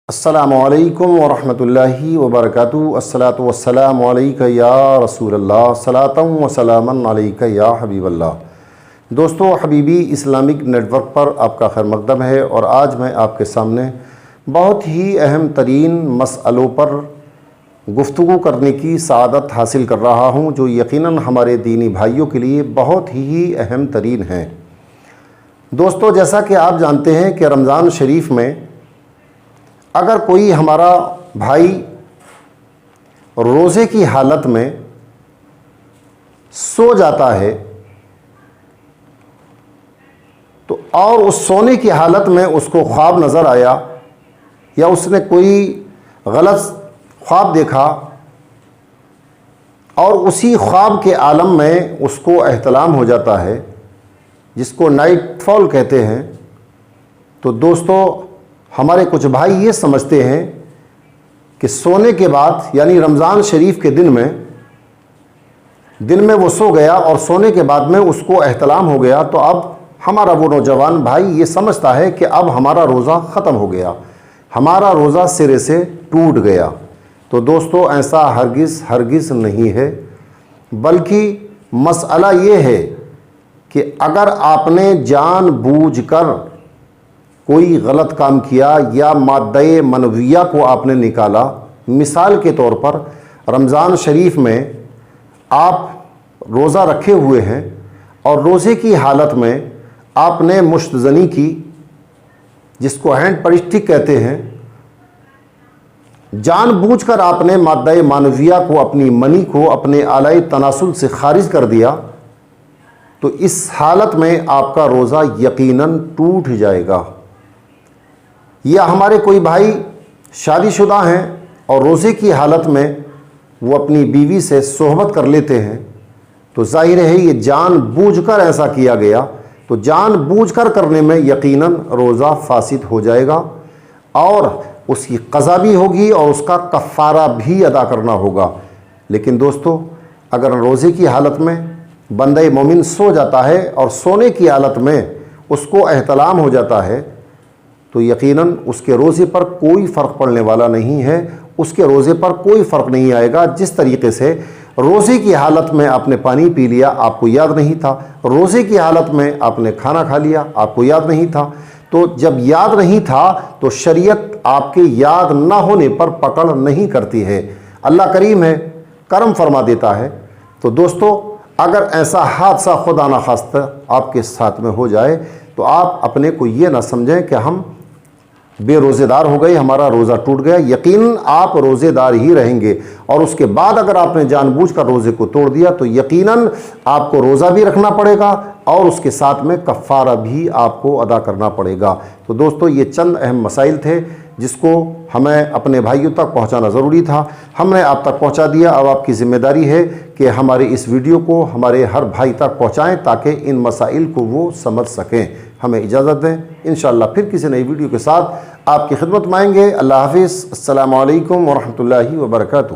السلام علیکم ورحمۃ اللہ وبرکاتہ۔ الصلاۃ والسلام علیک یا رسول اللہ، صلاۃ و سلاما علیک یا حبیب اللہ۔ دوستو، حبیبی اسلامک نیٹ ورک پر آپ کا خیر مقدم ہے، اور آج میں آپ کے سامنے بہت ہی اہم ترین مسئلوں پر گفتگو کرنے کی سعادت حاصل کر رہا ہوں، جو یقیناً ہمارے دینی بھائیوں کے لیے بہت ہی اہم ترین ہیں۔ دوستو، جیسا کہ آپ جانتے ہیں کہ رمضان شریف میں اگر کوئی ہمارا بھائی روزے کی حالت میں سو جاتا ہے تو اور اس سونے کی حالت میں اس کو خواب نظر آیا، یا اس نے کوئی غلط خواب دیکھا اور اسی خواب کے عالم میں اس کو احتلام ہو جاتا ہے، جس کو نائٹ فال کہتے ہیں، تو دوستو ہمارے کچھ بھائی یہ سمجھتے ہیں کہ سونے کے بعد، یعنی رمضان شریف کے دن میں وہ سو گیا اور سونے کے بعد میں اس کو احتلام ہو گیا، تو اب ہمارا وہ نوجوان بھائی یہ سمجھتا ہے کہ اب ہمارا روزہ ختم ہو گیا، ہمارا روزہ سرے سے ٹوٹ گیا۔ تو دوستو، ایسا ہرگز نہیں ہے، بلکہ مسئلہ یہ ہے کہ اگر آپ نے جان بوجھ کر کوئی غلط کام کیا یا مادہ منویہ کو آپ نے نکالا، مثال کے طور پر رمضان شریف میں آپ روزہ رکھے ہوئے ہیں اور روزے کی حالت میں آپ نے مشت زنی کی، جس کو ہینڈ پرسٹک کہتے ہیں، جان بوجھ کر آپ نے مادہ مانویہ کو، اپنی منی کو اپنے آلائے تناسل سے خارج کر دیا، تو اس حالت میں آپ کا روزہ یقیناً ٹوٹ جائے گا۔ یا ہمارے کوئی بھائی شادی شدہ ہیں اور روزے کی حالت میں وہ اپنی بیوی سے صحبت کر لیتے ہیں، تو ظاہر ہے یہ جان بوجھ کر ایسا کیا گیا، تو جان بوجھ کر کرنے میں یقیناً روزہ فاسد ہو جائے گا، اور اس کی قضا بھی ہوگی اور اس کا کفارہ بھی ادا کرنا ہوگا۔ لیکن دوستو، اگر روزے کی حالت میں بندہ مومن سو جاتا ہے اور سونے کی حالت میں اس کو احتلام ہو جاتا ہے، تو یقیناً اس کے روزے پر کوئی فرق پڑنے والا نہیں ہے، اس کے روزے پر کوئی فرق نہیں آئے گا۔ جس طریقے سے روزے کی حالت میں آپ نے پانی پی لیا، آپ کو یاد نہیں تھا، روزے کی حالت میں آپ نے کھانا کھا لیا، آپ کو یاد نہیں تھا، تو جب یاد نہیں تھا تو شریعت آپ کے یاد نہ ہونے پر پکڑ نہیں کرتی ہے، اللہ کریم ہے، کرم فرما دیتا ہے۔ تو دوستو، اگر ایسا حادثہ خدا نخواستہ آپ کے ساتھ میں ہو جائے تو آپ اپنے کو یہ نہ سمجھیں کہ ہم بے روزے دار ہو گئے، ہمارا روزہ ٹوٹ گیا۔ یقیناً آپ روزے دار ہی رہیں گے، اور اس کے بعد اگر آپ نے جان بوجھ کر روزے کو توڑ دیا تو یقیناً آپ کو روزہ بھی رکھنا پڑے گا، اور اس کے ساتھ میں کفارہ بھی آپ کو ادا کرنا پڑے گا۔ تو دوستو، یہ چند اہم مسائل تھے جس کو ہمیں اپنے بھائیوں تک پہنچانا ضروری تھا، ہم نے آپ تک پہنچا دیا۔ اب آپ کی ذمہ داری ہے کہ ہمارے اس ویڈیو کو ہمارے ہر بھائی تک پہنچائیں تاکہ ان مسائل کو وہ سمجھ سکیں۔ ہمیں اجازت دیں، انشاءاللہ پھر کسی نئی ویڈیو کے ساتھ آپ کی خدمت میں آئیں گے۔ اللہ حافظ، السلام علیکم ورحمۃ اللہ وبرکاتہ۔